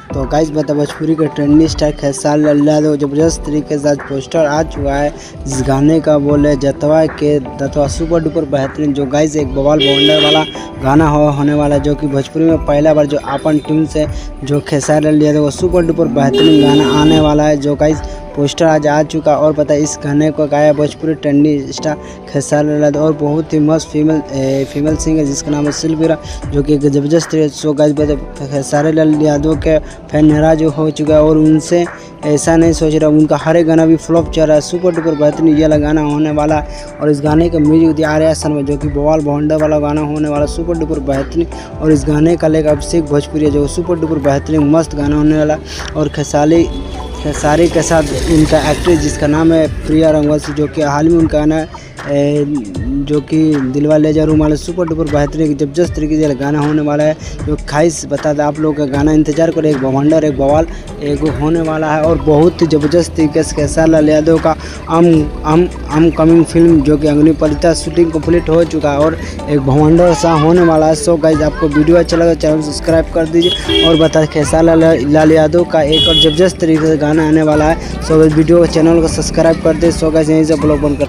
तो गाइस बता भोजपुरी के ट्रेंडिंग स्टार खेसारी लाल यादव जबरदस्त तरीके से आज पोस्टर आ चुका है। इस गाने का बोले जतवा के दतवा सुपर डुपर बेहतरीन जो गाइस एक बवाल बवंडर वाला गाना होने वाला है, जो कि भोजपुरी में पहला बार जो अपन टीम से जो खेसारी लाल यादव सुपर डुपर बेहतरीन गाना आने वाला है। जो गाइस पोस्टर आज आ चुका और पता है इस गाने को गाया भोजपुरी ट्रेंडिंग स्टार खेसारी लाल यादव और बहुत ही मस्त फीमेल सिंगर जिसका नाम है सिल्वीरा, जो कि जबरदस्त सो गाइस खेसारी लाल यादव के फैन नाराज हो चुका है और उनसे ऐसा नहीं सोच रहा, उनका हर एक गाना भी फ्लॉप चल रहा है। सुपर डुपर बेहतरीन ये गाना होने वाला है और इस गाने का म्यूजिक दिया आ रहा है शर्मा, जो कि बवाल भवंडर वाला गाना होने वाला सुपर डुपर बेहतरीन। और इस गाने का लेकर अभिषेक भोजपुरी जो सुपर डुपर बेहतरीन मस्त गाना होने वाला और खेसारी के साथ उनका एक्ट्रेस जिसका नाम है प्रिया रंगवंशी, जो कि हाल में उनका गाना जो कि दिलवा ले जा रूमाल सुपर डुपर बेहतरीन जबरदस्त तरीके से गाना होने वाला है। जो खाइस बता दें आप लोग का गाना इंतजार करें, एक भवंडर एक बवाल एक होने वाला है और बहुत ही जबरदस्त तरीके से खेसारी लाल यादव का अम कमिंग फिल्म जो कि अग्निपरीक्षा शूटिंग कंप्लीट हो चुका है और एक भवंडर सा होने वाला है। सो गाइस आपको वीडियो अच्छा लगा चैनल सब्सक्राइब कर दीजिए और बता खेसारी लाल यादव का एक और जबरदस्त तरीके से गाना आने वाला है। सो वीडियो चैनल को सब्सक्राइब कर दे। सो गाइस यहीं से ब्लॉग बंद कर